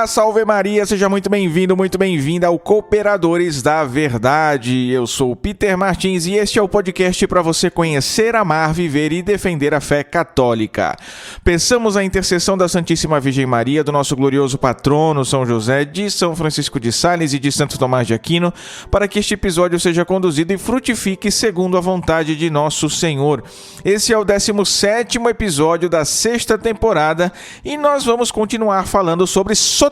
Olá, salve Maria, seja muito bem-vindo, muito bem-vinda ao Cooperadores da Verdade. Eu sou o Peter Martins e este é o podcast para você conhecer, amar, viver e defender a fé católica. Peçamos a intercessão da Santíssima Virgem Maria, do nosso glorioso patrono São José, de São Francisco de Sales e de Santo Tomás de Aquino, para que este episódio seja conduzido e frutifique segundo a vontade de nosso Senhor. Esse é o 17º episódio da 6ª temporada e nós vamos continuar falando sobre soteriologia.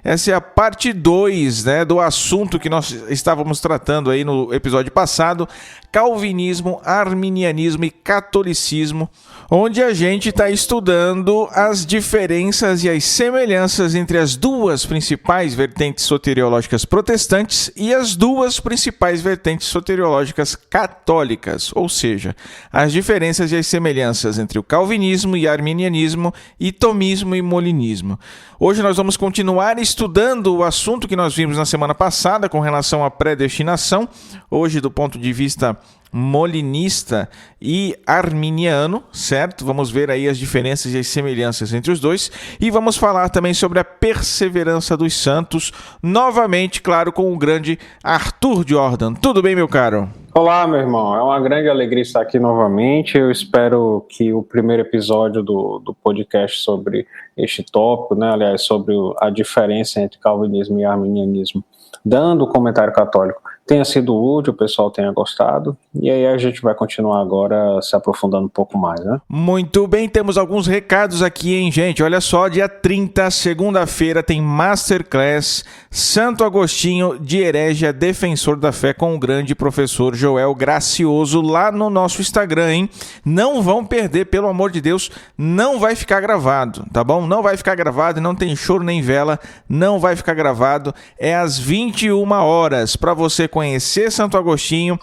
Essa é a parte 2, do assunto que nós estávamos tratando aí no episódio passado, calvinismo, arminianismo e catolicismo, onde a gente está estudando as diferenças e as semelhanças entre as duas principais vertentes soteriológicas protestantes e as duas principais vertentes soteriológicas católicas, ou seja, as diferenças e as semelhanças entre o calvinismo e arminianismo e tomismo e molinismo. Hoje nós vamos continuar estudando o assunto que nós vimos na semana passada com relação à predestinação, hoje do ponto de vista molinista e arminiano, certo? Vamos ver aí as diferenças e as semelhanças entre os dois e vamos falar também sobre a perseverança dos santos, novamente, claro, com o grande Arthur Jordan. Tudo bem, meu caro? Olá, meu irmão. É uma grande alegria estar aqui novamente. Eu espero que o primeiro episódio do podcast sobre este tópico, aliás, sobre a diferença entre calvinismo e arminianismo, dando o comentário católico, tenha sido útil, o pessoal tenha gostado, e aí a gente vai continuar agora se aprofundando um pouco mais, né? Muito bem, temos alguns recados aqui, hein, gente? Olha só, dia 30, segunda-feira, tem Masterclass Santo Agostinho de Herégia, Defensor da Fé, com o grande professor Joel Gracioso, lá no nosso Instagram, hein? Não vão perder, pelo amor de Deus, não vai ficar gravado, tá bom? Não vai ficar gravado, não tem choro nem vela, não vai ficar gravado, é às 21 horas, para você conhecer Santo Agostinho,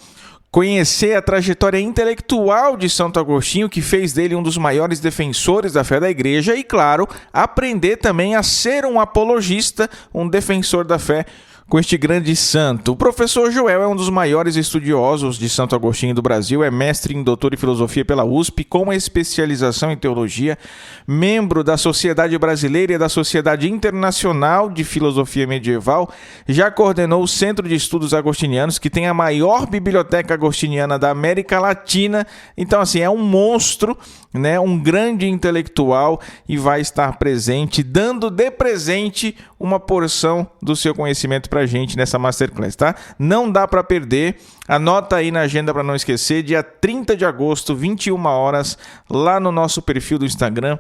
conhecer a trajetória intelectual de Santo Agostinho, que fez dele um dos maiores defensores da fé da igreja e, claro, aprender também a ser um apologista, um defensor da fé com este grande santo. O professor Joel é um dos maiores estudiosos de Santo Agostinho do Brasil, é mestre em doutor em filosofia pela USP, com especialização em teologia, membro da Sociedade Brasileira e da Sociedade Internacional de Filosofia Medieval, já coordenou o Centro de Estudos Agostinianos, que tem a maior biblioteca agostiniana da América Latina. Então, assim, é um monstro, um grande intelectual e vai estar presente, dando de presente uma porção do seu conhecimento para a gente nessa Masterclass, tá? Não dá para perder, anota aí na agenda para não esquecer, dia 30 de agosto, 21 horas, lá no nosso perfil do Instagram,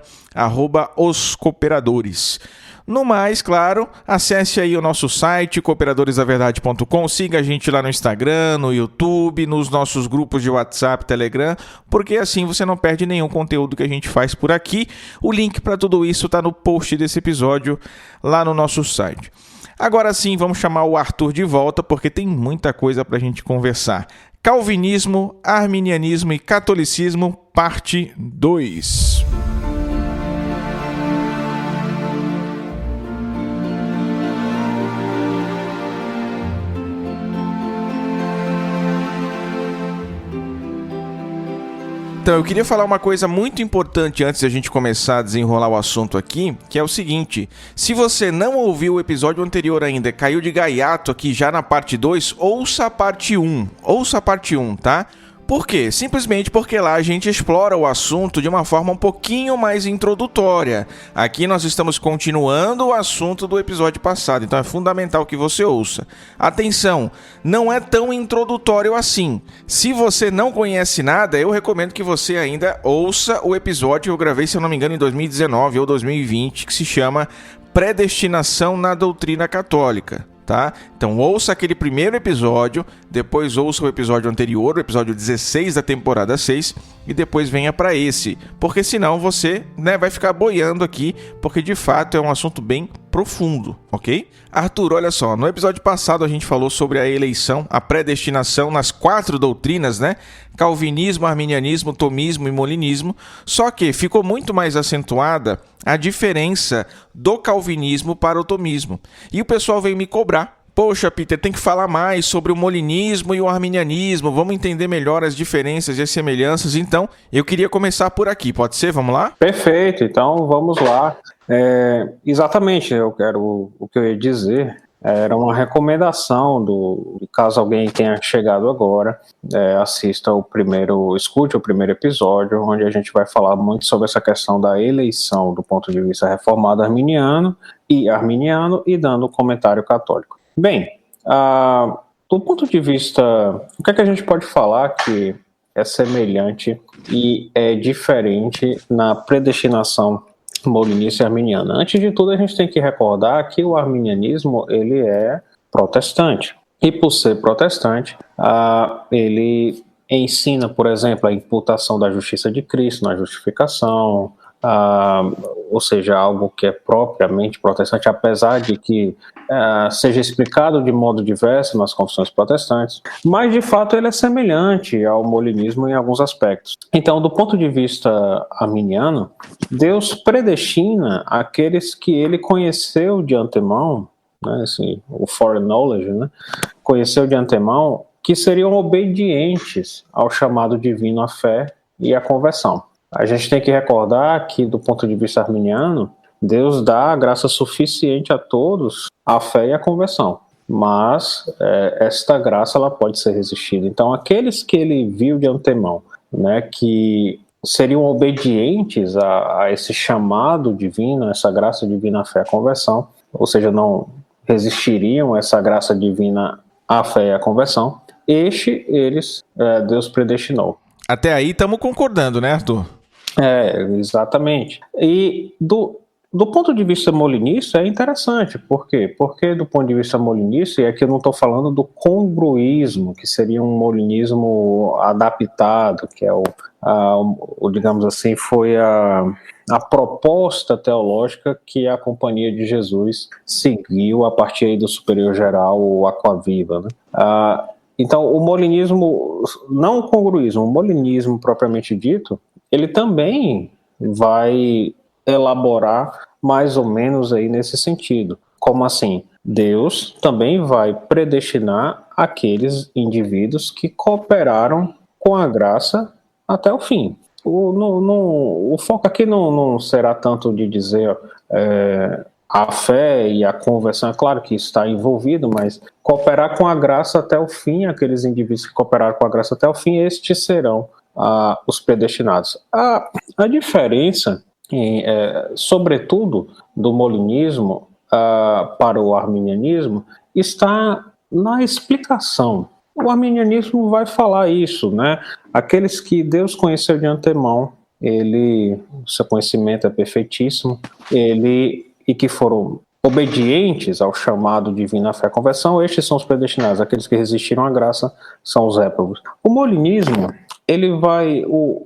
@oscooperadores. No mais, claro, acesse aí o nosso site, cooperadoresdaverdade.com, siga a gente lá no Instagram, no YouTube, nos nossos grupos de WhatsApp, Telegram, porque assim você não perde nenhum conteúdo que a gente faz por aqui. O link para tudo isso está no post desse episódio lá no nosso site. Agora sim, vamos chamar o Arthur de volta, porque tem muita coisa para a gente conversar. Calvinismo, arminianismo e catolicismo, parte 2. Então, eu queria falar uma coisa muito importante antes de a gente começar a desenrolar o assunto aqui, que é o seguinte: se você não ouviu o episódio anterior ainda, caiu de gaiato aqui já na parte 2, ouça a parte 1. Ouça a parte 1, tá? Por quê? Simplesmente porque lá a gente explora o assunto de uma forma um pouquinho mais introdutória. Aqui nós estamos continuando o assunto do episódio passado, então é fundamental que você ouça. Atenção, não é tão introdutório assim. Se você não conhece nada, eu recomendo que você ainda ouça o episódio que eu gravei, se eu não me engano, em 2019 ou 2020, que se chama Predestinação na Doutrina Católica. Tá? Então ouça aquele primeiro episódio, depois ouça o episódio anterior, o episódio 16 da temporada 6, e depois venha para esse, porque senão você vai ficar boiando aqui, porque de fato é um assunto bem profundo, ok? Arthur, olha só, no episódio passado a gente falou sobre a eleição, a predestinação nas 4 doutrinas, calvinismo, arminianismo, tomismo e molinismo, só que ficou muito mais acentuada a diferença do calvinismo para o tomismo. E o pessoal veio me cobrar. Poxa, Peter, tem que falar mais sobre o molinismo e o arminianismo, vamos entender melhor as diferenças e as semelhanças. Então, eu queria começar por aqui, pode ser? Vamos lá? Perfeito, então vamos lá. Exatamente, o que eu ia dizer era uma recomendação caso alguém tenha chegado agora, escute o primeiro episódio, onde a gente vai falar muito sobre essa questão da eleição do ponto de vista reformado arminiano e dando um comentário católico. Bem, do ponto de vista, o que é que a gente pode falar que é semelhante e é diferente na predestinação molinista e arminiana? Antes de tudo, a gente tem que recordar que o arminianismo ele é protestante. E por ser protestante, ele ensina, por exemplo, a imputação da justiça de Cristo na justificação, ou seja, algo que é propriamente protestante, apesar de que seja explicado de modo diverso nas confissões protestantes, mas de fato ele é semelhante ao molinismo em alguns aspectos. Então, do ponto de vista arminiano, Deus predestina aqueles que ele conheceu de antemão, né, assim, o foreknowledge, né, conheceu de antemão, que seriam obedientes ao chamado divino à fé e à conversão. A gente tem que recordar que, do ponto de vista arminiano, Deus dá a graça suficiente a todos, a fé e a conversão. Mas esta graça ela pode ser resistida. Então, aqueles que ele viu de antemão, né, que seriam obedientes a esse chamado divino, essa graça divina à fé e à conversão, ou seja, não resistiriam essa graça divina à fé e à conversão, Deus predestinou. Até aí estamos concordando, né, Arthur? Exatamente. E do ponto de vista molinista é interessante. Por quê? Porque do ponto de vista molinista, é que eu não estou falando do congruísmo, que seria um molinismo adaptado, que é digamos assim, foi a proposta teológica que a Companhia de Jesus seguiu a partir aí do Superior Geral, o Aquaviva, né? Então, o molinismo, não o congruísmo, o molinismo propriamente dito, ele também vai elaborar mais ou menos aí nesse sentido. Como assim? Deus também vai predestinar aqueles indivíduos que cooperaram com a graça até o fim. O foco aqui não será tanto de dizer a fé e a conversão, é claro que isso está envolvido, mas cooperar com a graça até o fim, aqueles indivíduos que cooperaram com a graça até o fim, estes serão os predestinados. A diferença, sobretudo, do molinismo para o arminianismo, está na explicação. O arminianismo vai falar isso, né? Aqueles que Deus conheceu de antemão, seu conhecimento é perfeitíssimo, e que foram obedientes ao chamado divino à fé e à conversão, estes são os predestinados. Aqueles que resistiram à graça são os réprobos. O molinismo,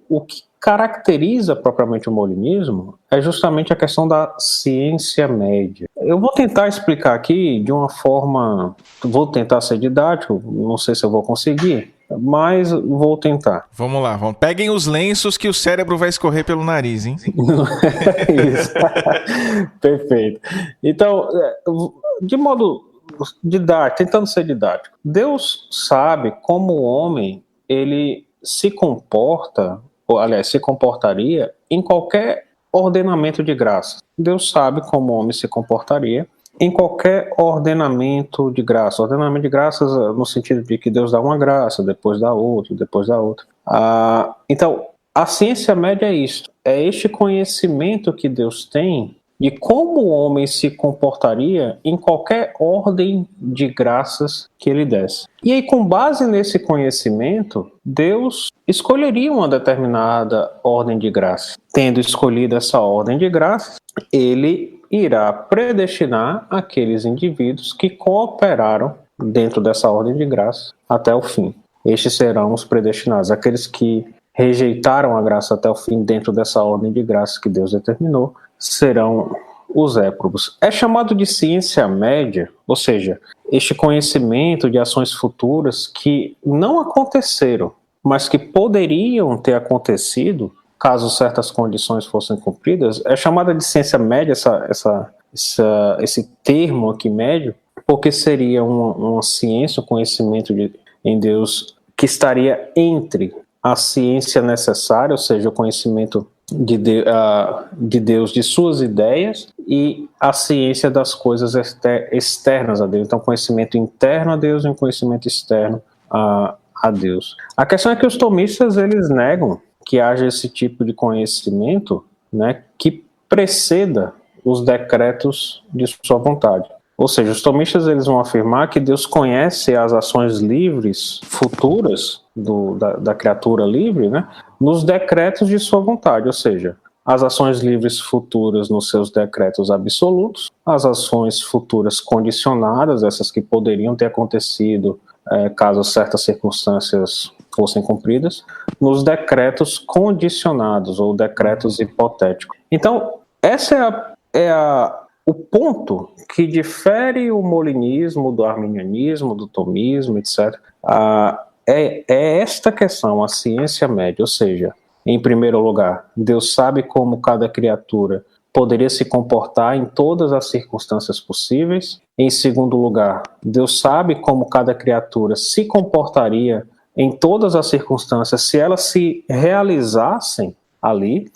o que caracteriza propriamente o molinismo é justamente a questão da ciência média. Eu vou tentar explicar aqui de uma forma, vou tentar ser didático, não sei se eu vou conseguir, mas vou tentar. Vamos lá, peguem os lenços que o cérebro vai escorrer pelo nariz, hein? Isso. Perfeito. Então, de modo didático, tentando ser didático, Deus sabe como o homem ele se comportaria em qualquer ordenamento de graça. Deus sabe como o homem se comportaria em qualquer ordenamento de graça. Ordenamento de graças no sentido de que Deus dá uma graça, depois dá outra, depois dá outra. Então, a ciência média é isso. É este conhecimento que Deus tem de como o homem se comportaria em qualquer ordem de graças que ele desse. E aí, com base nesse conhecimento, Deus escolheria uma determinada ordem de graça. Tendo escolhido essa ordem de graças, ele irá predestinar aqueles indivíduos que cooperaram dentro dessa ordem de graça até o fim. Estes serão os predestinados, aqueles que rejeitaram a graça até o fim dentro dessa ordem de graça que Deus determinou, serão os réprobos. É chamado de ciência média, ou seja, este conhecimento de ações futuras que não aconteceram, mas que poderiam ter acontecido caso certas condições fossem cumpridas, é chamada de ciência média, esse termo aqui médio, porque seria uma ciência, um conhecimento em Deus que estaria entre a ciência necessária, ou seja, o conhecimento de Deus, de suas ideias, e a ciência das coisas externas a Deus. Então, conhecimento interno a Deus e um conhecimento externo a Deus. A questão é que os tomistas, eles negam que haja esse tipo de conhecimento, né, que preceda os decretos de sua vontade. Ou seja, os tomistas, eles vão afirmar que Deus conhece as ações livres futuras da criatura livre, né, nos decretos de sua vontade, ou seja, as ações livres futuras nos seus decretos absolutos, as ações futuras condicionadas, essas que poderiam ter acontecido caso certas circunstâncias fossem cumpridas, nos decretos condicionados ou decretos hipotéticos. Então, essa é o ponto que difere o molinismo do arminianismo, do tomismo, etc. É esta questão, a ciência média, ou seja, em primeiro lugar, Deus sabe como cada criatura poderia se comportar em todas as circunstâncias possíveis. Em segundo lugar, Deus sabe como cada criatura se comportaria em todas as circunstâncias se elas se realizassem ali,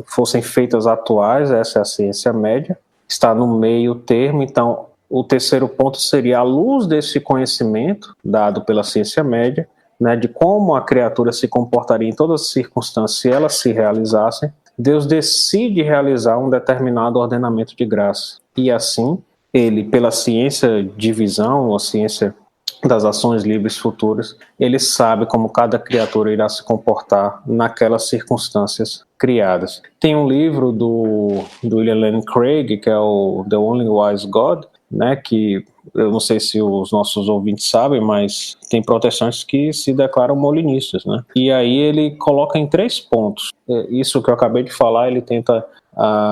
fossem feitas atuais. Essa é a ciência média, está no meio termo. Então, o terceiro ponto seria, à luz desse conhecimento dado pela ciência média, né, de como a criatura se comportaria em todas as circunstâncias se elas se realizassem, Deus decide realizar um determinado ordenamento de graça. E assim, ele, pela ciência de visão, ou ciência das ações livres futuras, ele sabe como cada criatura irá se comportar naquelas circunstâncias criadas. Tem um livro do William Lane Craig, que é o The Only Wise God, né, que eu não sei se os nossos ouvintes sabem, mas tem protestantes que se declaram molinistas, né? E aí ele coloca em 3 pontos. Isso que eu acabei de falar, ele tenta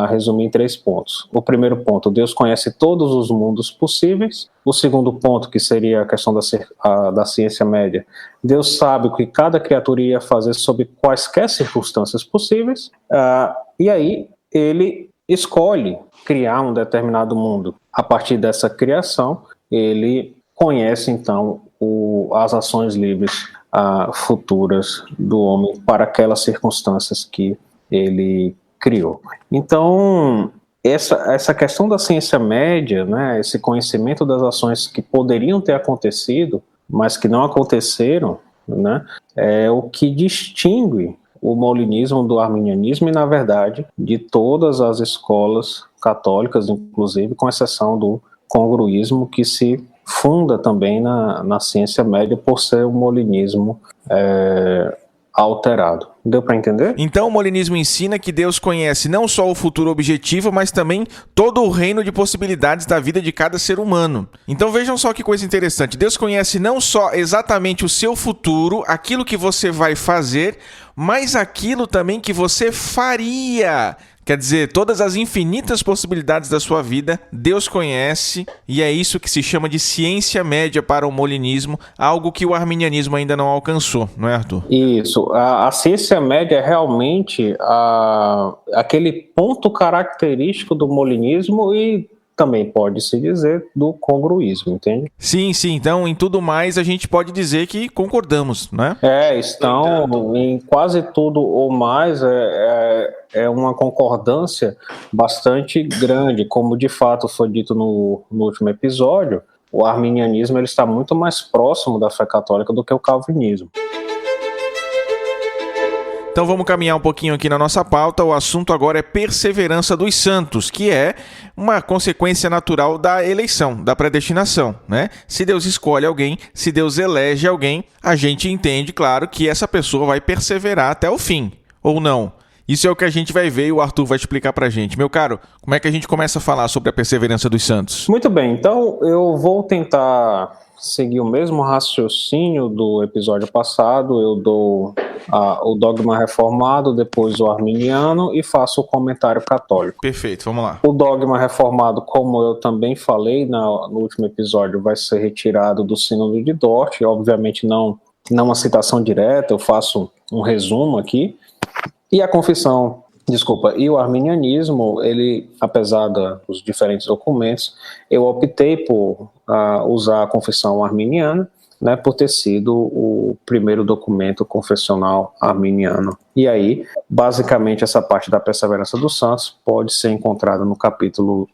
resumir em 3 pontos. O primeiro ponto, Deus conhece todos os mundos possíveis. O segundo ponto, que seria a questão da ciência média, Deus sabe o que cada criatura ia fazer sob quaisquer circunstâncias possíveis. E aí ele escolhe criar um determinado mundo. A partir dessa criação, ele conhece, então, as ações livres futuras do homem para aquelas circunstâncias que ele criou. Então, essa questão da ciência média, né, esse conhecimento das ações que poderiam ter acontecido, mas que não aconteceram, né, é o que distingue o molinismo do arminianismo e, na verdade, de todas as escolas católicas, inclusive, com exceção do congruísmo, que se funda também na ciência média por ser um molinismo alterado. Deu para entender? Então o molinismo ensina que Deus conhece não só o futuro objetivo, mas também todo o reino de possibilidades da vida de cada ser humano. Então vejam só que coisa interessante. Deus conhece não só exatamente o seu futuro, aquilo que você vai fazer, mas aquilo também que você faria. Quer dizer, todas as infinitas possibilidades da sua vida, Deus conhece, e é isso que se chama de ciência média para o molinismo, algo que o arminianismo ainda não alcançou, não é, Arthur? Isso. A ciência média é realmente aquele ponto característico do molinismo e também pode-se dizer do congruísmo, entende? Sim, sim. Então, em tudo mais, a gente pode dizer que concordamos, né? Estão em quase tudo ou mais, é uma concordância bastante grande, como de fato foi dito no último episódio. O arminianismo ele está muito mais próximo da fé católica do que o calvinismo. Então vamos caminhar um pouquinho aqui na nossa pauta. O assunto agora é perseverança dos santos, que é uma consequência natural da eleição, da predestinação, né? Se Deus escolhe alguém, se Deus elege alguém, a gente entende, claro, que essa pessoa vai perseverar até o fim, ou não. Isso é o que a gente vai ver e o Arthur vai explicar pra gente. Meu caro, como é que a gente começa a falar sobre a perseverança dos santos? Muito bem, então eu vou tentar seguir o mesmo raciocínio do episódio passado. Eu dou o dogma reformado, depois o arminiano e faço o comentário católico. Perfeito, vamos lá. O dogma reformado, como eu também falei no último episódio, vai ser retirado do Sínodo de Dort, obviamente não uma citação direta, eu faço um resumo aqui. E e o arminianismo, ele, apesar dos diferentes documentos, eu optei por usar a confissão arminiana né, por ter sido o primeiro documento confessional arminiano. E aí, basicamente, essa parte da perseverança dos santos pode ser encontrada no capítulo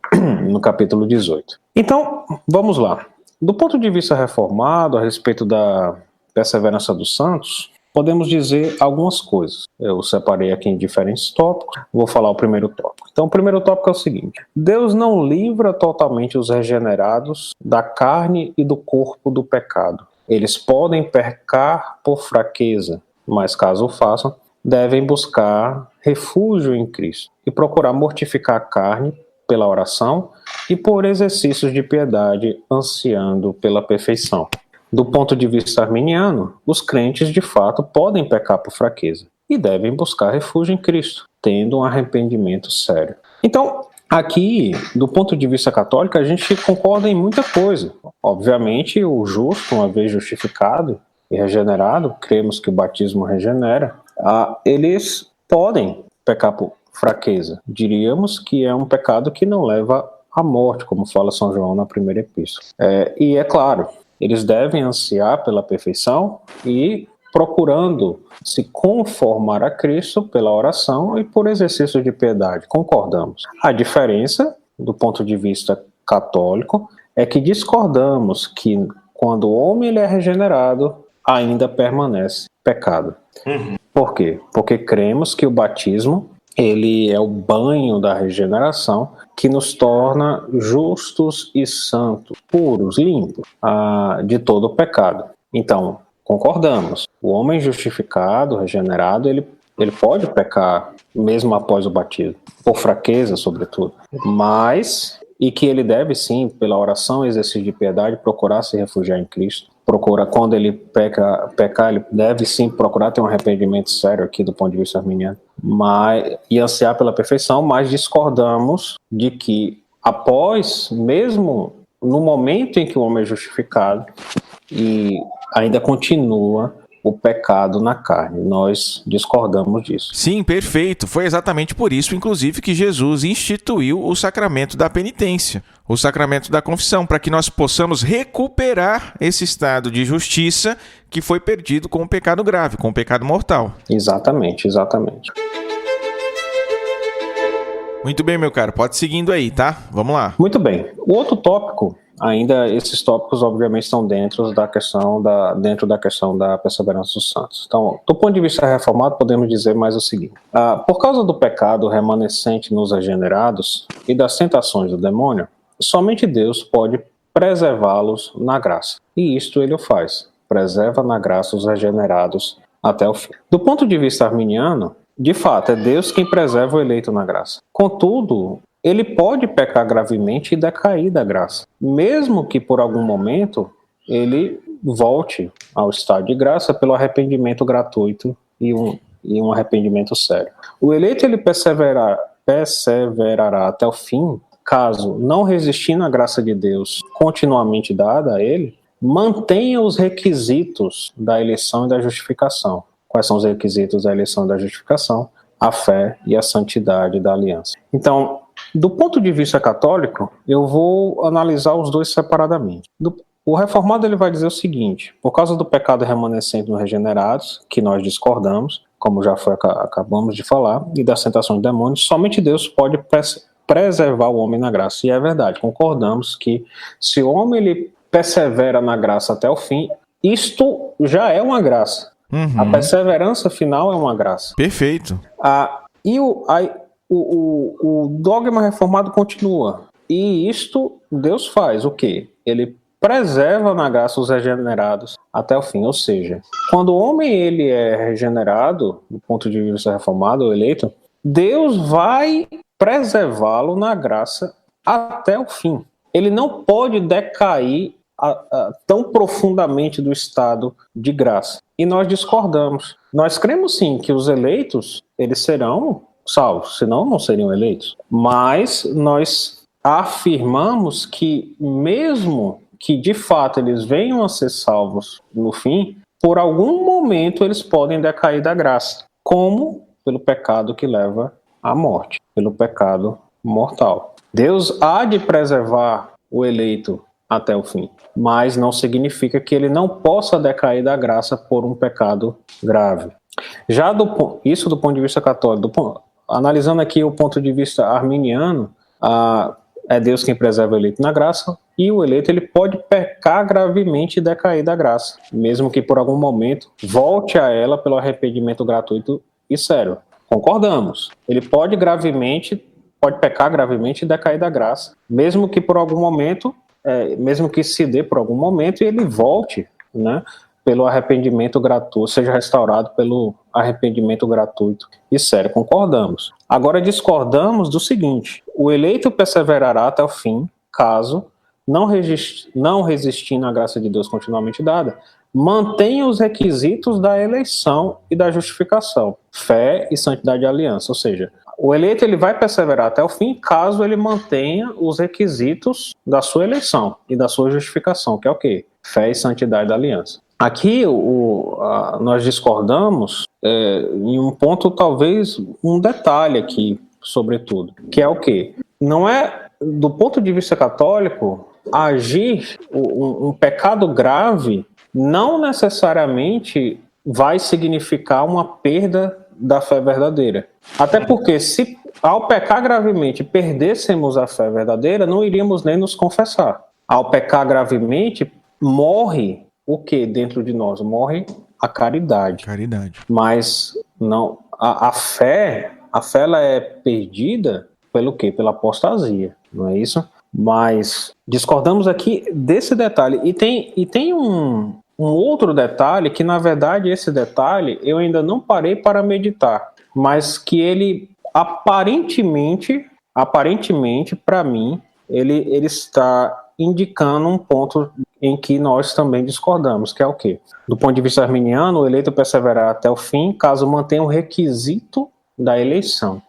18. Então, vamos lá. Do ponto de vista reformado, a respeito da perseverança dos santos, podemos dizer algumas coisas. Eu separei aqui em diferentes tópicos. Vou falar o primeiro tópico. Então, o primeiro tópico é o seguinte: Deus não livra totalmente os regenerados da carne e do corpo do pecado. Eles podem pecar por fraqueza, mas caso o façam, devem buscar refúgio em Cristo e procurar mortificar a carne pela oração e por exercícios de piedade, ansiando pela perfeição. Do ponto de vista arminiano, os crentes de fato podem pecar por fraqueza e devem buscar refúgio em Cristo, tendo um arrependimento sério. Então, aqui, do ponto de vista católico, a gente concorda em muita coisa. Obviamente, o justo, uma vez justificado e regenerado, cremos que o batismo regenera, eles podem pecar por fraqueza. Diríamos que é um pecado que não leva à morte, como fala São João na primeira epístola. E é claro, eles devem ansiar pela perfeição e procurando se conformar a Cristo pela oração e por exercício de piedade. Concordamos. A diferença, do ponto de vista católico, é que discordamos que quando o homem ele é regenerado, ainda permanece pecado. Por quê? Porque cremos que o batismo ele é o banho da regeneração que nos torna justos e santos, puros, limpos de todo o pecado. Então, concordamos. O homem justificado, regenerado, ele pode pecar mesmo após o batismo, por fraqueza, sobretudo. E que ele deve, sim, pela oração e exercício de piedade, procurar se refugiar em Cristo. Quando ele pecar, ele deve, sim, procurar ter um arrependimento sério aqui do ponto de vista arminiano. E ansiar pela perfeição, mas discordamos de que mesmo no momento em que o homem é justificado, e ainda continua o pecado na carne. Nós discordamos disso. Sim, perfeito. Foi exatamente por isso, inclusive, que Jesus instituiu o sacramento da penitência, o sacramento da confissão, para que nós possamos recuperar esse estado de justiça que foi perdido com o pecado grave, com o pecado mortal. Exatamente. Muito bem, meu caro. Pode ir seguindo aí, tá? Vamos lá. Muito bem. O outro tópico, ainda esses tópicos obviamente estão dentro da questão da perseverança dos santos. Então, do ponto de vista reformado, podemos dizer mais o seguinte: por causa do pecado remanescente nos regenerados e das tentações do demônio, somente Deus pode preservá-los na graça. E isto ele o faz. Preserva na graça os regenerados até o fim. Do ponto de vista arminiano, de fato, é Deus quem preserva o eleito na graça. Contudo, ele pode pecar gravemente e decair da graça, mesmo que por algum momento ele volte ao estado de graça pelo arrependimento gratuito e um arrependimento sério. O eleito ele perseverará até o fim, caso, não resistindo à graça de Deus continuamente dada a ele, mantenha os requisitos da eleição e da justificação. Quais são os requisitos da eleição e da justificação? A fé e a santidade da aliança. Então, do ponto de vista católico, eu vou analisar os dois separadamente. O reformado ele vai dizer o seguinte: por causa do pecado remanescente nos regenerados, que nós discordamos, como acabamos de falar, e das tentações do demônio, somente Deus pode preservar o homem na graça. E é verdade, concordamos que se o homem ele persevera na graça até o fim, isto já é uma graça. A perseverança final é uma graça. Perfeito. O dogma reformado continua. E isto Deus faz o quê? Ele preserva na graça os regenerados até o fim. Ou seja, quando o homem ele é regenerado, do ponto de vista reformado, ou eleito, Deus vai preservá-lo na graça até o fim. Ele não pode decair tão profundamente do estado de graça. E nós discordamos. Nós cremos sim que os eleitos eles serão salvos, senão não seriam eleitos. Mas nós afirmamos que mesmo que de fato eles venham a ser salvos no fim, por algum momento eles podem decair da graça, como pelo pecado que leva à morte, pelo pecado mortal. Deus há de preservar o eleito até o fim. Mas não significa que ele não possa decair da graça por um pecado grave. Já isso do ponto de vista católico, analisando aqui o ponto de vista arminiano, é Deus quem preserva o eleito na graça, e o eleito ele pode pecar gravemente e decair da graça, mesmo que por algum momento volte a ela pelo arrependimento gratuito e sério. Concordamos. Ele pode pecar gravemente e decair da graça, mesmo que por algum momento, mesmo que se dê por algum momento e ele volte, né, pelo arrependimento gratuito, seja restaurado pelo arrependimento gratuito e sério. Concordamos. Agora discordamos do seguinte: o eleito perseverará até o fim, caso, não resistindo à graça de Deus continuamente dada, mantenha os requisitos da eleição e da justificação, fé e santidade de aliança. Ou seja, o eleito ele vai perseverar até o fim caso ele mantenha os requisitos da sua eleição e da sua justificação, que é o quê? Fé e santidade da aliança. Aqui nós discordamos em um ponto, talvez um detalhe aqui, sobretudo, que é o quê? Não é, do ponto de vista católico, agir um pecado grave não necessariamente vai significar uma perda da fé verdadeira. Até porque se ao pecar gravemente perdêssemos a fé verdadeira, não iríamos nem nos confessar. Ao pecar gravemente, morre o que dentro de nós? Morre a caridade. Mas não, a fé ela é perdida pelo quê? Pela apostasia, não é isso? Mas discordamos aqui desse detalhe. E tem um outro detalhe que, na verdade, esse detalhe eu ainda não parei para meditar, mas que ele aparentemente, para mim, ele está indicando um ponto em que nós também discordamos, que é o quê? Do ponto de vista arminiano, o eleito perseverará até o fim, caso mantenha o requisito da eleição.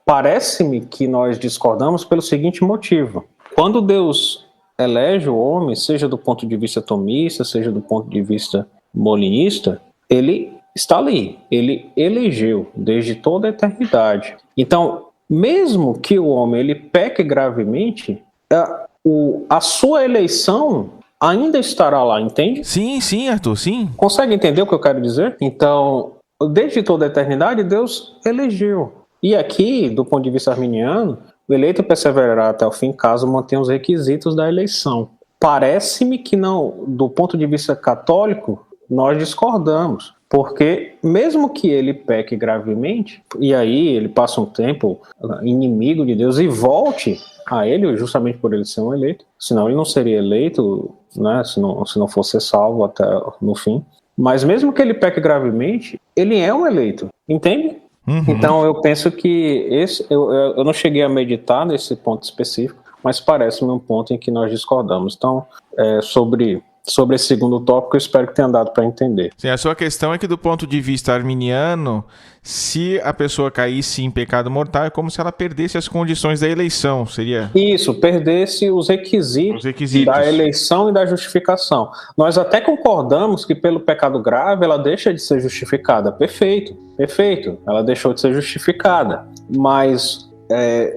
Parece-me que nós discordamos pelo seguinte motivo: quando Deus elege o homem, seja do ponto de vista tomista, seja do ponto de vista molinista, ele está ali, ele elegeu desde toda a eternidade. Então, mesmo que o homem ele peque gravemente, a sua eleição ainda estará lá, entende? Sim, Arthur, sim. Consegue entender o que eu quero dizer? Então, desde toda a eternidade, Deus elegeu. E aqui, do ponto de vista arminiano, o eleito perseverará até o fim, caso mantenha os requisitos da eleição. Parece-me que não, do ponto de vista católico, nós discordamos. Porque mesmo que ele peque gravemente, e aí ele passa um tempo inimigo de Deus e volte a ele, justamente por ele ser um eleito, senão ele não seria eleito, né, se não fosse salvo até no fim. Mas mesmo que ele peque gravemente, ele é um eleito, entende? Uhum. Então eu penso que eu não cheguei a meditar nesse ponto específico, mas parece-me um ponto em que nós discordamos. Então, sobre esse segundo tópico, eu espero que tenha dado para entender. Sim, a sua questão é que, do ponto de vista arminiano, se a pessoa caísse em pecado mortal, é como se ela perdesse as condições da eleição, seria? Isso, perdesse os requisitos da eleição e da justificação. Nós até concordamos que pelo pecado grave ela deixa de ser justificada. Perfeito, ela deixou de ser justificada, mas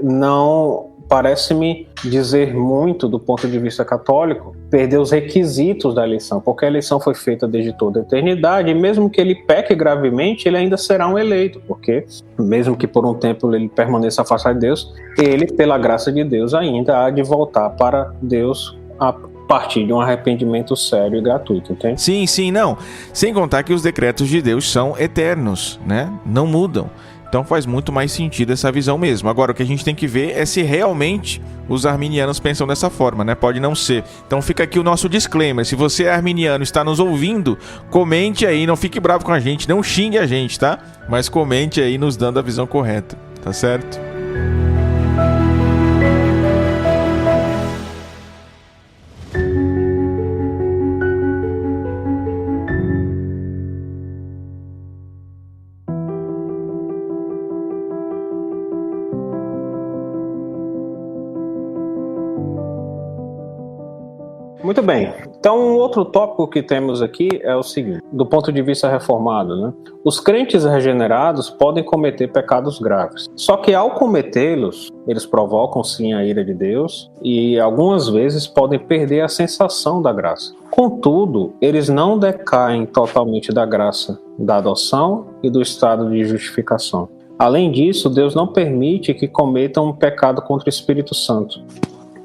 não parece-me dizer muito, do ponto de vista católico, perder os requisitos da eleição, porque a eleição foi feita desde toda a eternidade, e mesmo que ele peque gravemente, ele ainda será um eleito, porque mesmo que por um tempo ele permaneça afastado de Deus, ele, pela graça de Deus, ainda há de voltar para Deus a partir de um arrependimento sério e gratuito, entende? Sim, não. Sem contar que os decretos de Deus são eternos, né? Não mudam. Então faz muito mais sentido essa visão mesmo. Agora, o que a gente tem que ver é se realmente os arminianos pensam dessa forma, né? Pode não ser. Então fica aqui o nosso disclaimer. Se você é arminiano e está nos ouvindo, comente aí, não fique bravo com a gente, não xingue a gente, tá? Mas comente aí nos dando a visão correta, tá certo? Muito bem. Então, um outro tópico que temos aqui é o seguinte, do ponto de vista reformado, né? Os crentes regenerados podem cometer pecados graves. Só que ao cometê-los, eles provocam sim a ira de Deus e algumas vezes podem perder a sensação da graça. Contudo, eles não decaem totalmente da graça da adoção e do estado de justificação. Além disso, Deus não permite que cometam um pecado contra o Espírito Santo.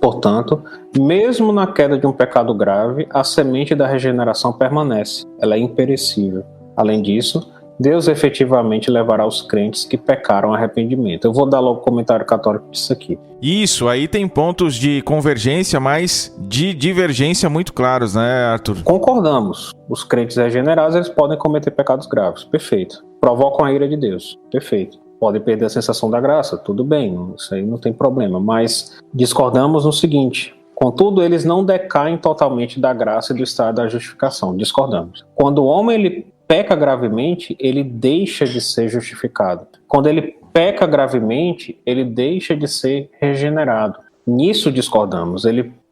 Portanto, mesmo na queda de um pecado grave, a semente da regeneração permanece, ela é imperecível. Além disso, Deus efetivamente levará os crentes que pecaram ao arrependimento. Eu vou dar logo o comentário católico disso aqui. Isso, aí tem pontos de convergência, mas de divergência muito claros, né, Arthur? Concordamos. Os crentes regenerados, eles podem cometer pecados graves. Perfeito. Provocam a ira de Deus. Perfeito. Podem perder a sensação da graça, tudo bem, isso aí não tem problema, mas discordamos no seguinte: contudo, eles não decaem totalmente da graça e do estado da justificação, discordamos. Quando o homem ele peca gravemente, ele deixa de ser justificado. Quando ele peca gravemente, ele deixa de ser regenerado. Nisso discordamos.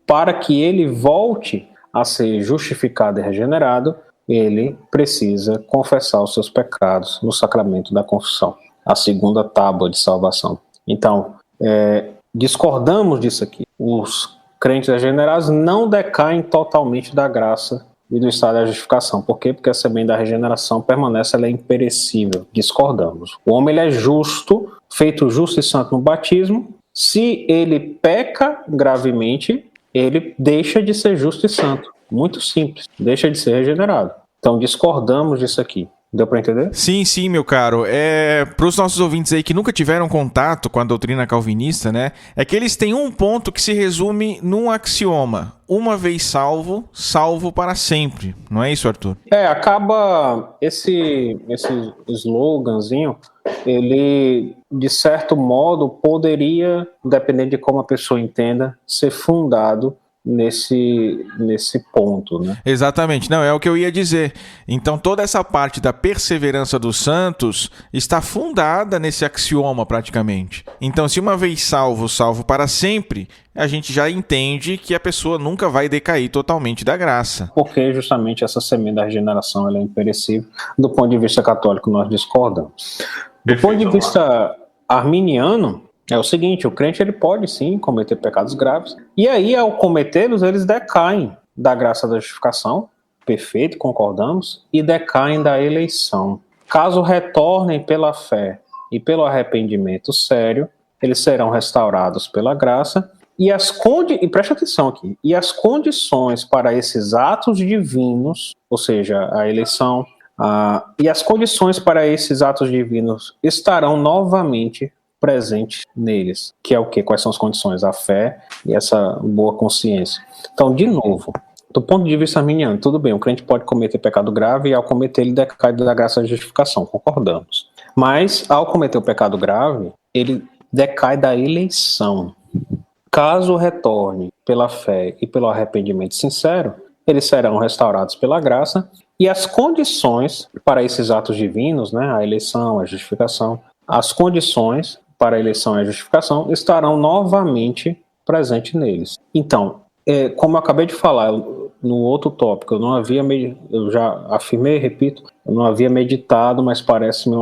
Para que ele volte a ser justificado e regenerado, ele precisa confessar os seus pecados no sacramento da confissão, a segunda tábua de salvação. Então, discordamos disso aqui. Os crentes regenerados não decaem totalmente da graça e do estado da justificação. Por quê? Porque a semente da regeneração permanece, ela é imperecível. Discordamos. O homem ele é justo, feito justo e santo no batismo. Se ele peca gravemente, ele deixa de ser justo e santo. Muito simples. Deixa de ser regenerado. Então, discordamos disso aqui. Deu para entender? Sim, meu caro. Para os nossos ouvintes aí que nunca tiveram contato com a doutrina calvinista, né? É que eles têm um ponto que se resume num axioma: uma vez salvo, salvo para sempre. Não é isso, Arthur? Acaba esse sloganzinho, ele, de certo modo, poderia, dependendo de como a pessoa entenda, ser fundado nesse ponto, né? Exatamente, não, é o que eu ia dizer. Então toda essa parte da perseverança dos santos está fundada nesse axioma praticamente. Então se uma vez salvo, salvo para sempre, a gente já entende que a pessoa nunca vai decair totalmente da graça. Porque justamente essa semente da regeneração ela é imperecível. Do ponto de vista católico nós discordamos. Do ponto de vista arminiano, é o seguinte: o crente ele pode sim cometer pecados graves, e aí ao cometê-los eles decaem da graça da justificação, perfeito, concordamos, e decaem da eleição. Caso retornem pela fé e pelo arrependimento sério, eles serão restaurados pela graça, e preste atenção aqui, e as condições para esses atos divinos, ou seja, a eleição, e as condições para esses atos divinos estarão novamente presente neles, que é o quê? Quais são as condições? A fé e essa boa consciência. Então, de novo, do ponto de vista arminiano, tudo bem, o crente pode cometer pecado grave e ao cometer ele decai da graça da justificação, concordamos. Mas, ao cometer o pecado grave, ele decai da eleição. Caso retorne pela fé e pelo arrependimento sincero, eles serão restaurados pela graça, e as condições para esses atos divinos, né, a eleição, a justificação, as condições para a eleição e a justificação estarão novamente presentes neles. Então, como eu acabei de falar no outro tópico, eu já afirmei, repito, eu não havia meditado, mas parece-me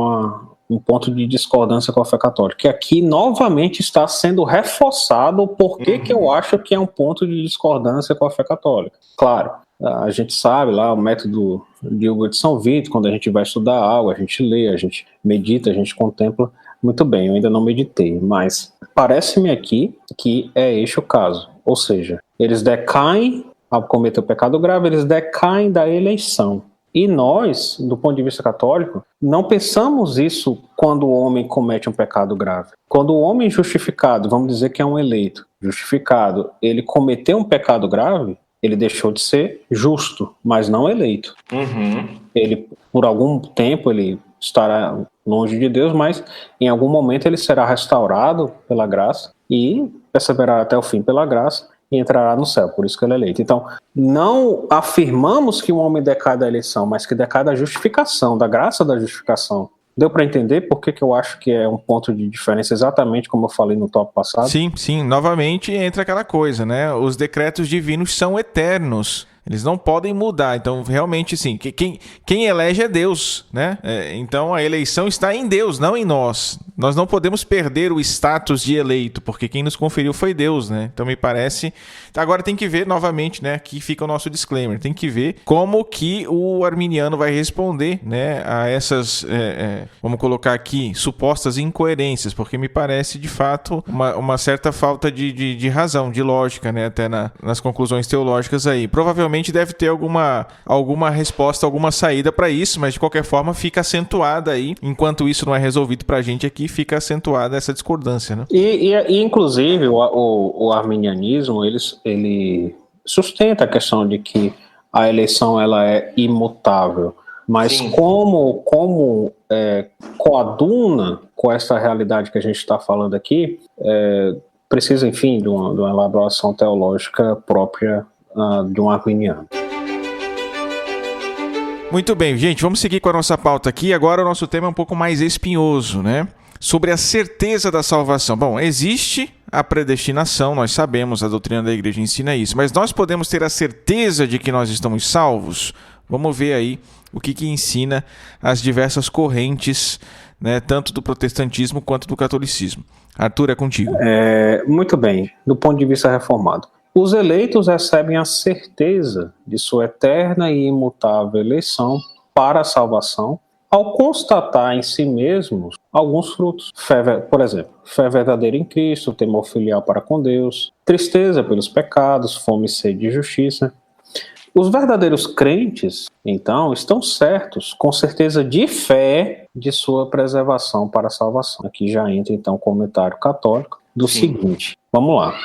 um ponto de discordância com a fé católica, que aqui novamente está sendo reforçado o porquê que eu acho que é um ponto de discordância com a fé católica. Claro, a gente sabe lá o método de Hugo de São Vito, quando a gente vai estudar algo, a gente lê, a gente medita, a gente contempla. Muito bem, eu ainda não meditei, mas parece-me aqui que é este o caso. Ou seja, eles decaem, ao cometer o pecado grave, eles decaem da eleição. E nós, do ponto de vista católico, não pensamos isso quando o homem comete um pecado grave. Quando o homem justificado, vamos dizer que é um eleito, justificado, ele cometeu um pecado grave, ele deixou de ser justo, mas não eleito. Ele, por algum tempo, ele estará longe de Deus, mas em algum momento ele será restaurado pela graça e perseverará até o fim pela graça e entrará no céu, por isso que ele é eleito. Então, não afirmamos que um homem decai da eleição, mas que decai da justificação, da graça da justificação. Deu para entender por que eu acho que é um ponto de diferença, exatamente como eu falei no tópico passado? Sim, novamente entra aquela coisa, né? Os decretos divinos são eternos. Eles não podem mudar. Então, realmente, sim, quem elege é Deus, né? Então, a eleição está em Deus, não em nós. Nós não podemos perder o status de eleito, porque quem nos conferiu foi Deus, né? Então, me parece... Agora tem que ver, novamente, né? Aqui fica o nosso disclaimer. Tem que ver como que o arminiano vai responder, né? A essas, vamos colocar aqui, supostas incoerências, porque me parece, de fato, uma certa falta de razão, de lógica, né? Até nas conclusões teológicas aí. Provavelmente deve ter alguma resposta, alguma saída para isso, mas de qualquer forma fica acentuada aí, enquanto isso não é resolvido para a gente aqui, fica acentuada essa discordância, né? E inclusive, o arminianismo, ele sustenta a questão de que a eleição ela é imutável, mas Sim. como coaduna com essa realidade que a gente está falando aqui, precisa, enfim, de uma elaboração teológica própria de um arminiano. Muito bem, gente, vamos seguir com a nossa pauta aqui. Agora o nosso tema é um pouco mais espinhoso, né? Sobre a certeza da salvação. Bom, existe a predestinação, nós sabemos, a doutrina da igreja ensina isso, mas nós podemos ter a certeza de que nós estamos salvos? Vamos ver aí o que ensina as diversas correntes, né, tanto do protestantismo quanto do catolicismo. Arthur, é contigo. Muito bem, do ponto de vista reformado. Os eleitos recebem a certeza de sua eterna e imutável eleição para a salvação ao constatar em si mesmos alguns frutos. Por exemplo, fé verdadeira em Cristo, temor filial para com Deus, tristeza pelos pecados, fome e sede de justiça. Os verdadeiros crentes, então, estão certos, com certeza de fé, de sua preservação para a salvação. Aqui já entra, então, o comentário católico do seguinte. Vamos lá.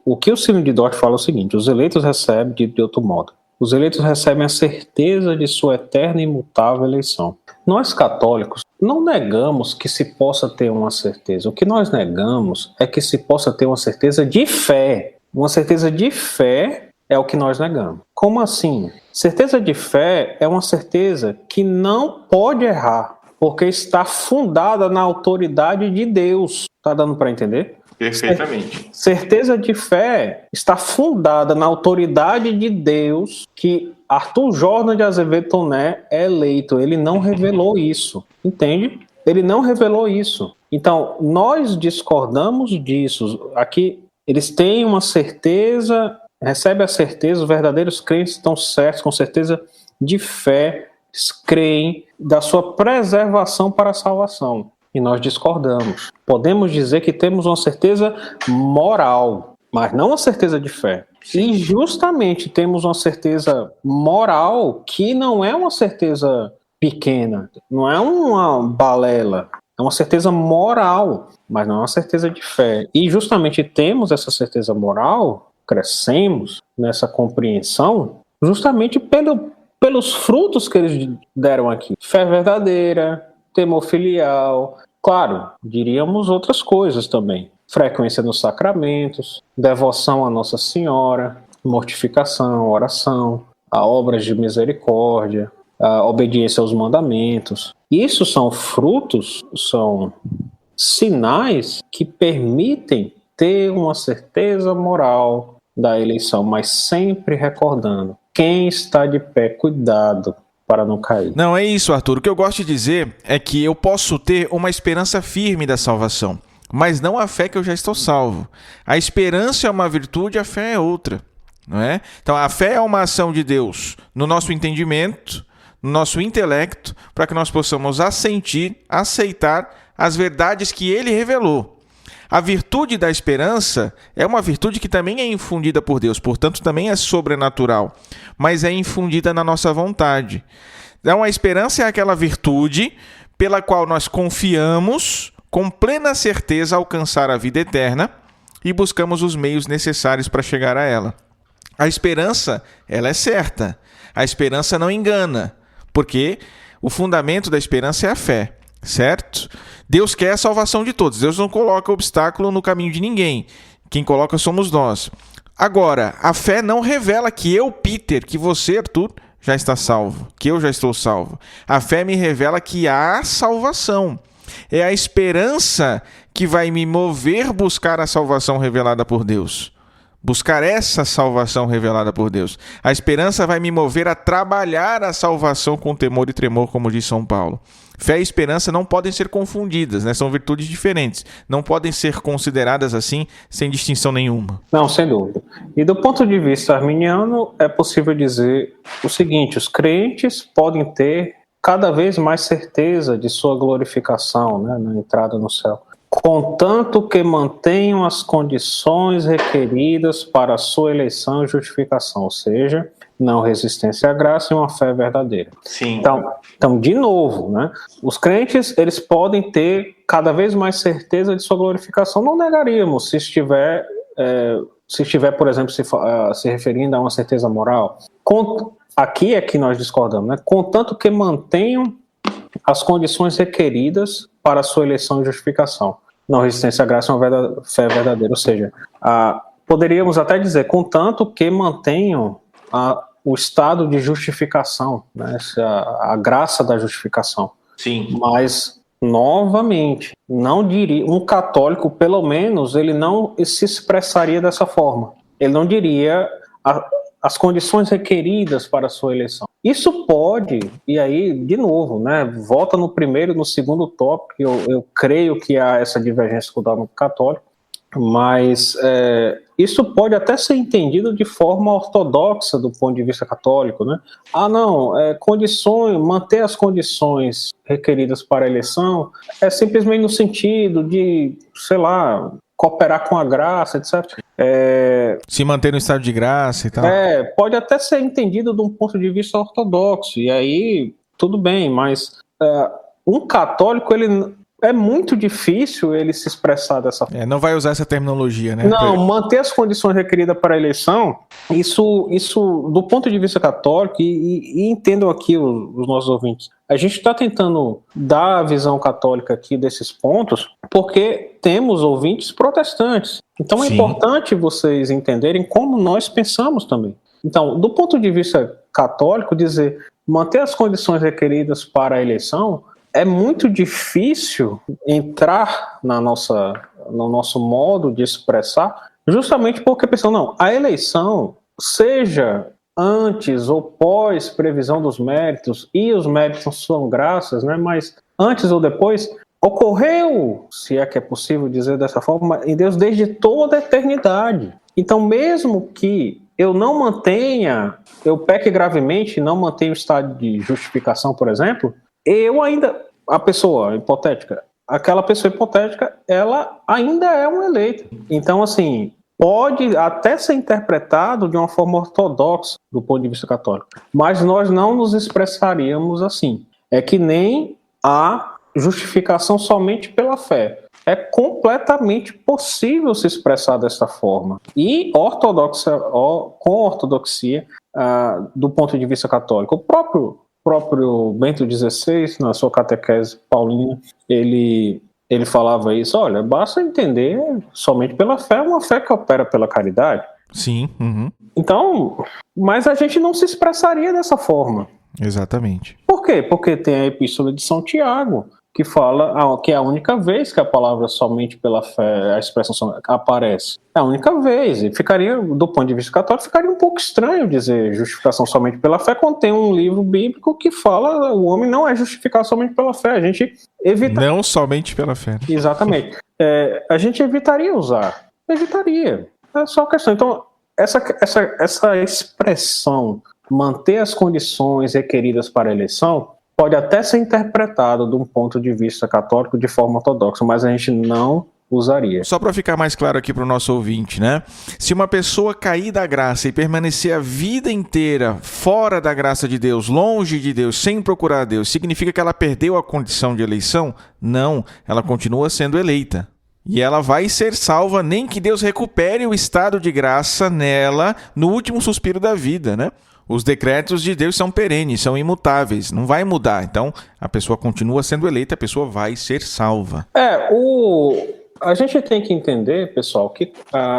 O que o Sírio de Dort fala é o seguinte: os eleitos recebem, de outro modo, os eleitos recebem a certeza de sua eterna e imutável eleição. Nós católicos não negamos que se possa ter uma certeza. O que nós negamos é que se possa ter uma certeza de fé. Uma certeza de fé é o que nós negamos. Como assim? Certeza de fé é uma certeza que não pode errar, porque está fundada na autoridade de Deus. Está dando para entender? Perfeitamente. Certeza de fé está fundada na autoridade de Deus, que Arthur Jordan de Azevedo Toné é eleito. Ele não revelou isso, entende? Ele não revelou isso. Então, nós discordamos disso. Aqui, eles têm uma certeza, recebem a certeza, os verdadeiros crentes estão certos, com certeza de fé, creem da sua preservação para a salvação. E nós discordamos. Podemos dizer que temos uma certeza moral, mas não uma certeza de fé. E justamente temos uma certeza moral que não é uma certeza pequena, não é uma balela, é uma certeza moral, mas não é uma certeza de fé. E justamente temos essa certeza moral, crescemos nessa compreensão, justamente pelos frutos que eles deram aqui. Fé verdadeira, temor filial, claro, diríamos outras coisas também. Frequência nos sacramentos, devoção a Nossa Senhora, mortificação, oração, a obras de misericórdia, a obediência aos mandamentos. Isso são frutos, são sinais que permitem ter uma certeza moral da eleição, mas sempre recordando: quem está de pé, cuidado para não cair. Não, é isso, Arthur. O que eu gosto de dizer é que eu posso ter uma esperança firme da salvação, mas não a fé que eu já estou salvo. A esperança é uma virtude, a fé é outra, não é? Então, a fé é uma ação de Deus no nosso entendimento, no nosso intelecto, para que nós possamos assentir, aceitar as verdades que Ele revelou. A virtude da esperança é uma virtude que também é infundida por Deus, portanto também é sobrenatural, mas é infundida na nossa vontade. Então a esperança é aquela virtude pela qual nós confiamos com plena certeza alcançar a vida eterna e buscamos os meios necessários para chegar a ela. A esperança, ela é certa. A esperança não engana, porque o fundamento da esperança é a fé. Certo? Deus quer a salvação de todos. Deus não coloca obstáculo no caminho de ninguém. Quem coloca somos nós. Agora, a fé não revela que eu, Peter, que você, Arthur, já está salvo, que eu já estou salvo. A fé me revela que há salvação. É a esperança que vai me mover buscar a salvação revelada por Deus. Buscar essa salvação revelada por Deus. A esperança vai me mover a trabalhar a salvação com temor e tremor, como diz São Paulo. Fé e esperança não podem ser confundidas, né? São virtudes diferentes. Não podem ser consideradas assim, sem distinção nenhuma. Não, sem dúvida. E do ponto de vista arminiano, é possível dizer o seguinte: os crentes podem ter cada vez mais certeza de sua glorificação, né, na entrada no céu, contanto que mantenham as condições requeridas para a sua eleição e justificação, ou seja, não resistência à graça e uma fé verdadeira. Sim. Então, de novo, né, os crentes, eles podem ter cada vez mais certeza de sua glorificação. Não negaríamos se estiver, por exemplo, se referindo a uma certeza moral. Aqui é que nós discordamos, né? Contanto que mantenham as condições requeridas para a sua eleição e justificação. Não resistência à graça é uma fé verdadeira. Ou seja, poderíamos até dizer, contanto que mantenham o estado de justificação, né? A graça da justificação. Sim. Mas, novamente, não diria, um católico, pelo menos, ele não se expressaria dessa forma. Ele não diria as condições requeridas para a sua eleição. Isso pode, e aí, de novo, né, volta no primeiro e no segundo tópico, eu creio que há essa divergência com o dogma católico, mas isso pode até ser entendido de forma ortodoxa do ponto de vista católico, né? Manter as condições requeridas para a eleição é simplesmente no sentido de, sei lá, cooperar com a graça, etc. Se manter no estado de graça e tal. Pode até ser entendido de um ponto de vista ortodoxo, e aí tudo bem, mas um católico, ele é muito difícil ele se expressar dessa forma. Não vai usar essa terminologia, né? Não, manter as condições requeridas para a eleição, isso do ponto de vista católico, e entendam aqui os nossos ouvintes, a gente está tentando dar a visão católica aqui desses pontos, porque temos ouvintes protestantes. Então é importante vocês entenderem como nós pensamos também. Então, do ponto de vista católico, dizer manter as condições requeridas para a eleição, é muito difícil entrar no nosso modo de expressar, justamente porque pensam, a eleição, seja antes ou pós previsão dos méritos, e os méritos são graças, né, mas antes ou depois, ocorreu, se é que é possível dizer dessa forma, em Deus desde toda a eternidade. Então, mesmo que eu peque gravemente e não mantenha o estado de justificação, por exemplo, aquela pessoa hipotética, ela ainda é um eleito. Então, assim, pode até ser interpretado de uma forma ortodoxa do ponto de vista católico, mas nós não nos expressaríamos assim. É que nem a justificação somente pela fé. É completamente possível se expressar dessa forma. E com ortodoxia, do ponto de vista católico. O próprio Bento XVI, na sua catequese paulina, ele falava isso: olha, basta entender somente pela fé, uma fé que opera pela caridade. Sim. Uhum. Então, mas a gente não se expressaria dessa forma. Exatamente. Por quê? Porque tem a Epístola de São Tiago, que fala que é a única vez que a palavra somente pela fé, a expressão aparece. É a única vez. E ficaria, do ponto de vista católico, ficaria um pouco estranho dizer justificação somente pela fé, quando tem um livro bíblico que fala o homem não é justificado somente pela fé. A gente evita... Não somente pela fé. Exatamente. A gente evitaria usar. Evitaria. É só a questão. Então, essa expressão, manter as condições requeridas para a eleição, pode até ser interpretado de um ponto de vista católico de forma ortodoxa, mas a gente não usaria. Só para ficar mais claro aqui para o nosso ouvinte, né? Se uma pessoa cair da graça e permanecer a vida inteira fora da graça de Deus, longe de Deus, sem procurar Deus, significa que ela perdeu a condição de eleição? Não, ela continua sendo eleita. E ela vai ser salva, nem que Deus recupere o estado de graça nela no último suspiro da vida, né? Os decretos de Deus são perenes, são imutáveis, não vai mudar. Então, a pessoa continua sendo eleita, a pessoa vai ser salva. A gente tem que entender, pessoal, que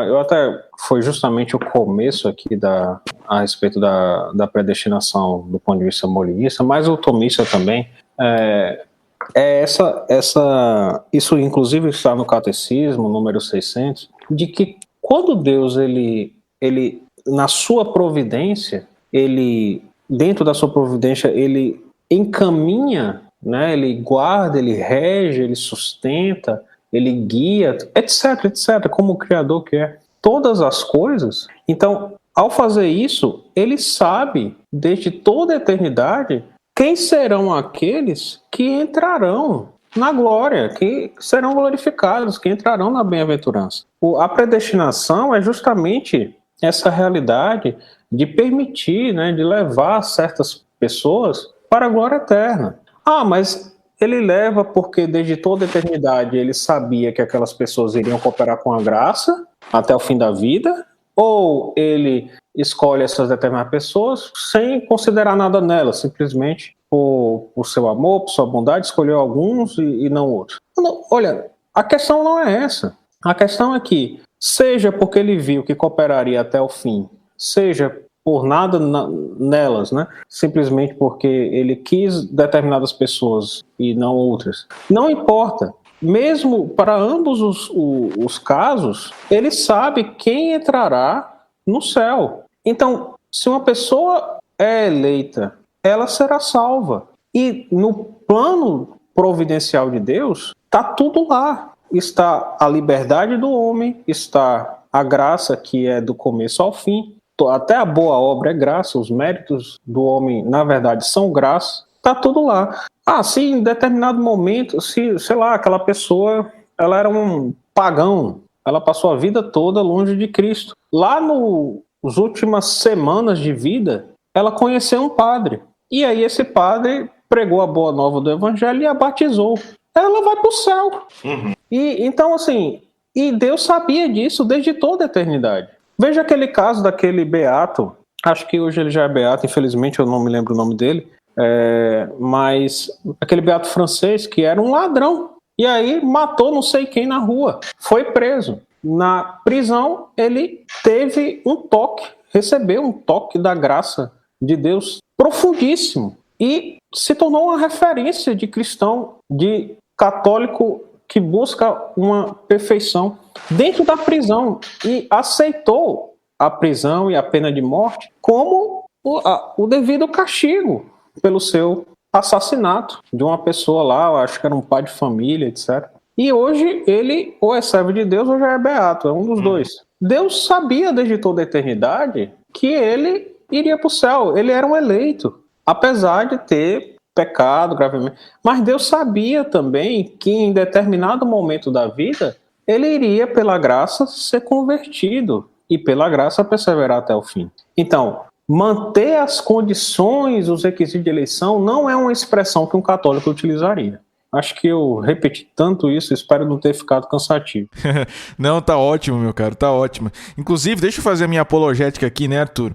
eu até foi justamente o começo aqui a respeito da predestinação do ponto de vista molinista, mas o tomista também. Isso inclusive está no Catecismo, número 600, de que quando Deus, ele na sua providência, dentro da sua providência, ele encaminha, né, ele guarda, ele rege, ele sustenta, ele guia, etc, etc, como o Criador quer. Todas as coisas. Então, ao fazer isso, ele sabe, desde toda a eternidade, quem serão aqueles que entrarão na glória, que serão glorificados, que entrarão na bem-aventurança. A predestinação é justamente essa realidade de permitir, né, de levar certas pessoas para a glória eterna. Mas ele leva porque desde toda a eternidade ele sabia que aquelas pessoas iriam cooperar com a graça até o fim da vida, ou ele escolhe essas determinadas pessoas sem considerar nada nelas, simplesmente por seu amor, por sua bondade, escolheu alguns e não outros. Olha, a questão não é essa. A questão é que, seja porque ele viu que cooperaria até o fim, seja por nada nelas, né? Simplesmente porque ele quis determinadas pessoas e não outras. Não importa. Mesmo para ambos os casos, ele sabe quem entrará no céu. Então, se uma pessoa é eleita, ela será salva. E no plano providencial de Deus, está tudo lá. Está a liberdade do homem, está a graça que é do começo ao fim, até a boa obra é graça, os méritos do homem, na verdade, são graça, está tudo lá. Se em determinado momento, sei lá, aquela pessoa, ela era um pagão, ela passou a vida toda longe de Cristo. Lá nas últimas semanas de vida, ela conheceu um padre. E aí esse padre pregou a boa nova do evangelho e a batizou. Ela vai para o céu. Uhum. Então, assim, e Deus sabia disso desde toda a eternidade. Veja aquele caso daquele beato, acho que hoje ele já é beato, infelizmente eu não me lembro o nome dele, mas aquele beato francês que era um ladrão, e aí matou não sei quem na rua, foi preso. Na prisão ele teve um toque, recebeu um toque da graça de Deus profundíssimo, e se tornou uma referência de cristão, de católico que busca uma perfeição dentro da prisão e aceitou a prisão e a pena de morte como o devido castigo pelo seu assassinato de uma pessoa lá, eu acho que era um pai de família, etc. E hoje ele ou é servo de Deus ou já é beato, é um dos dois. Deus sabia desde toda a eternidade que ele iria para o céu, ele era um eleito, apesar de ter pecado gravemente. Mas Deus sabia também que em determinado momento da vida ele iria, pela graça, ser convertido e pela graça perseverar até o fim. Então, manter as condições, os requisitos de eleição não é uma expressão que um católico utilizaria. Acho que eu repeti tanto isso, espero não ter ficado cansativo. Não, tá ótimo, meu caro, tá ótimo. Inclusive, deixa eu fazer a minha apologética aqui, né, Arthur?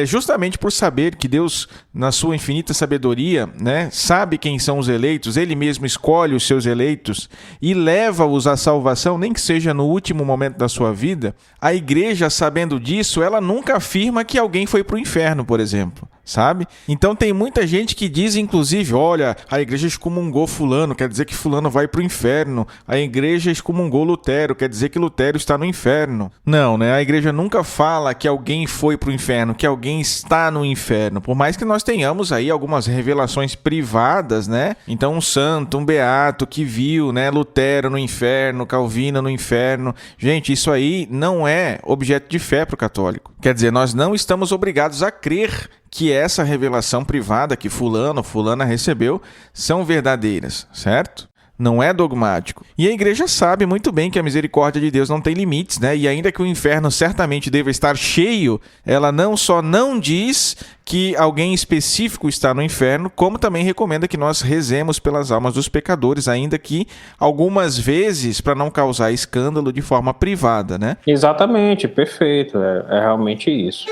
Justamente por saber que Deus, na sua infinita sabedoria, né, sabe quem são os eleitos, ele mesmo escolhe os seus eleitos e leva-os à salvação, nem que seja no último momento da sua vida. A igreja, sabendo disso, ela nunca afirma que alguém foi para o inferno, por exemplo. Sabe? Então tem muita gente que diz, inclusive, olha, a igreja excomungou fulano, quer dizer que fulano vai pro inferno. A igreja excomungou Lutero, quer dizer que Lutero está no inferno. Não, né? A igreja nunca fala que alguém foi pro inferno, que alguém está no inferno. Por mais que nós tenhamos aí algumas revelações privadas, né? Então um santo, um beato que viu, né, Lutero no inferno, Calvino no inferno. Gente, isso aí não é objeto de fé pro católico. Quer dizer, nós não estamos obrigados a crer que essa revelação privada que fulano ou fulana recebeu são verdadeiras, certo? Não é dogmático. E a igreja sabe muito bem que a misericórdia de Deus não tem limites, né? E ainda que o inferno certamente deva estar cheio, ela não só não diz que alguém específico está no inferno, como também recomenda que nós rezemos pelas almas dos pecadores, ainda que algumas vezes para não causar escândalo de forma privada, né? Exatamente, perfeito. É realmente isso.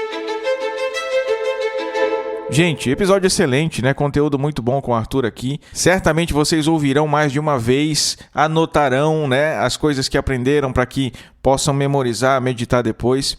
Gente, episódio excelente, né? Conteúdo muito bom com o Arthur aqui. Certamente vocês ouvirão mais de uma vez, anotarão, né, as coisas que aprenderam para que possam memorizar, meditar depois.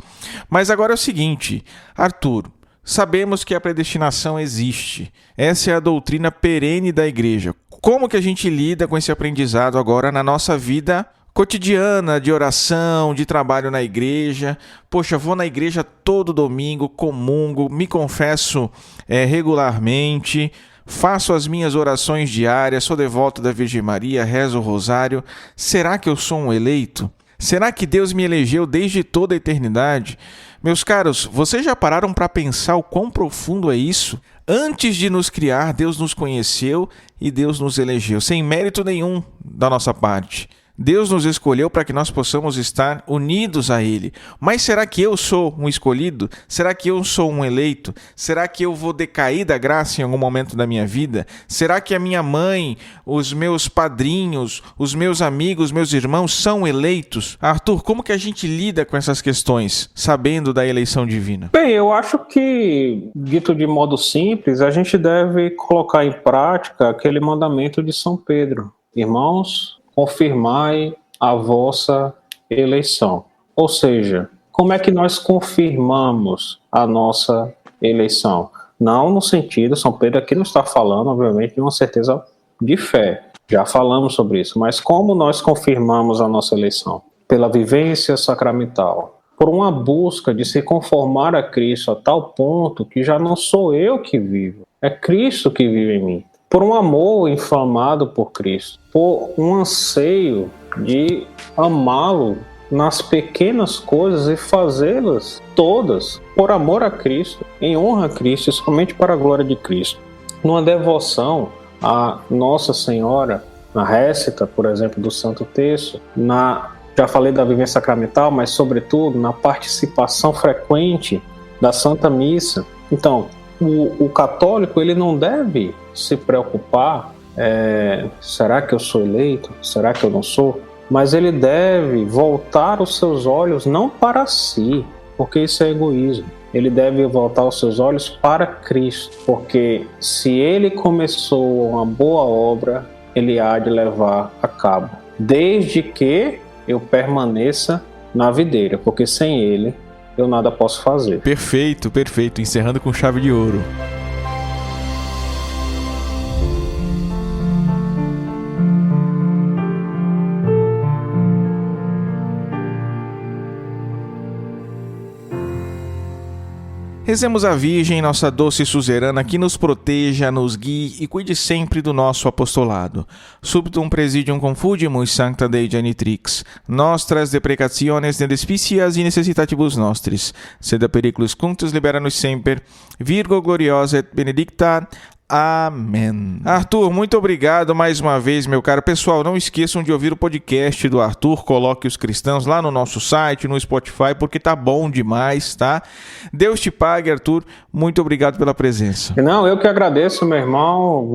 Mas agora é o seguinte, Arthur, sabemos que a predestinação existe. Essa é a doutrina perene da igreja. Como que a gente lida com esse aprendizado agora na nossa vida cotidiana, de oração, de trabalho na igreja? Poxa, vou na igreja todo domingo, comungo, me confesso regularmente, faço as minhas orações diárias, sou devoto da Virgem Maria, rezo o rosário. Será que eu sou um eleito? Será que Deus me elegeu desde toda a eternidade? Meus caros, vocês já pararam para pensar o quão profundo é isso? Antes de nos criar, Deus nos conheceu e Deus nos elegeu, sem mérito nenhum da nossa parte. Deus nos escolheu para que nós possamos estar unidos a Ele. Mas será que eu sou um escolhido? Será que eu sou um eleito? Será que eu vou decair da graça em algum momento da minha vida? Será que a minha mãe, os meus padrinhos, os meus amigos, meus irmãos são eleitos? Arthur, como que a gente lida com essas questões, sabendo da eleição divina? Bem, eu acho que, dito de modo simples, a gente deve colocar em prática aquele mandamento de São Pedro. Irmãos, confirmai a vossa eleição. Ou seja, como é que nós confirmamos a nossa eleição? Não no sentido, São Pedro aqui não está falando, obviamente, de uma certeza de fé. Já falamos sobre isso. Mas como nós confirmamos a nossa eleição? Pela vivência sacramental. Por uma busca de se conformar a Cristo a tal ponto que já não sou eu que vivo, é Cristo que vive em mim. Por um amor inflamado por Cristo, por um anseio de amá-lo nas pequenas coisas e fazê-las todas por amor a Cristo, em honra a Cristo, somente para a glória de Cristo. Numa devoção a Nossa Senhora, na récita, por exemplo, do Santo Terço, já falei da vivência sacramental, mas sobretudo na participação frequente da Santa Missa. Então, o católico ele não deve se preocupar, será que eu sou eleito? Será que eu não sou? Mas ele deve voltar os seus olhos não para si, porque isso é egoísmo. Ele deve voltar os seus olhos para Cristo, porque se ele começou uma boa obra, ele há de levar a cabo, desde que eu permaneça na videira, porque sem ele eu nada posso fazer. Perfeito, perfeito. Encerrando com chave de ouro. Rezemos a Virgem, nossa doce suzerana, que nos proteja, nos guie e cuide sempre do nosso apostolado. Subtum presidium confugimus sancta Dei genitrix, nostras deprecationes ne despicias e necessitatibus nostris, sed a periculus cunctus libera-nos semper, Virgo gloriosa et benedicta. Amém. Arthur, muito obrigado mais uma vez, meu caro. Pessoal, não esqueçam de ouvir o podcast do Arthur, Coloque os Cristãos, lá no nosso site, no Spotify, porque tá bom demais, tá? Deus te pague, Arthur. Muito obrigado pela presença. Não, eu que agradeço, meu irmão.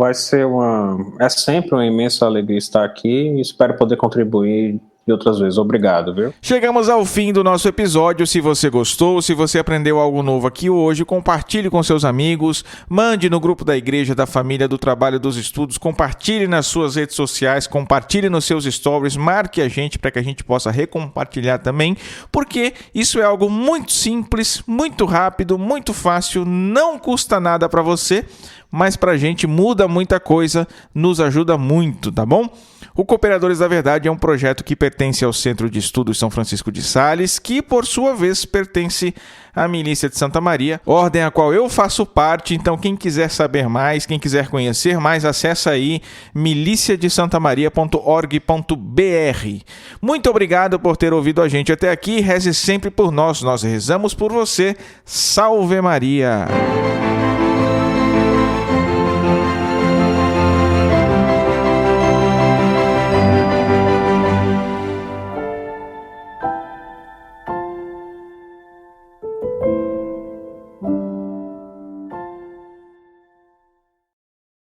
É sempre uma imensa alegria estar aqui e espero poder contribuir de outras vezes. Obrigado, viu? Chegamos ao fim do nosso episódio. Se você gostou, se você aprendeu algo novo aqui hoje, compartilhe com seus amigos, mande no grupo da igreja, da família, do trabalho, dos estudos, compartilhe nas suas redes sociais, compartilhe nos seus stories, marque a gente para que a gente possa recompartilhar também, porque isso é algo muito simples, muito rápido, muito fácil, não custa nada para você, mas pra gente muda muita coisa, nos ajuda muito, tá bom? O Cooperadores da Verdade é um projeto que pertence ao Centro de Estudos São Francisco de Sales, que por sua vez pertence à Milícia de Santa Maria, ordem a qual eu faço parte. Então quem quiser saber mais, quem quiser conhecer mais, acessa aí miliciadesantamaria.org.br. Muito obrigado por ter ouvido a gente até aqui, reze sempre por nós, nós rezamos por você. Salve Maria!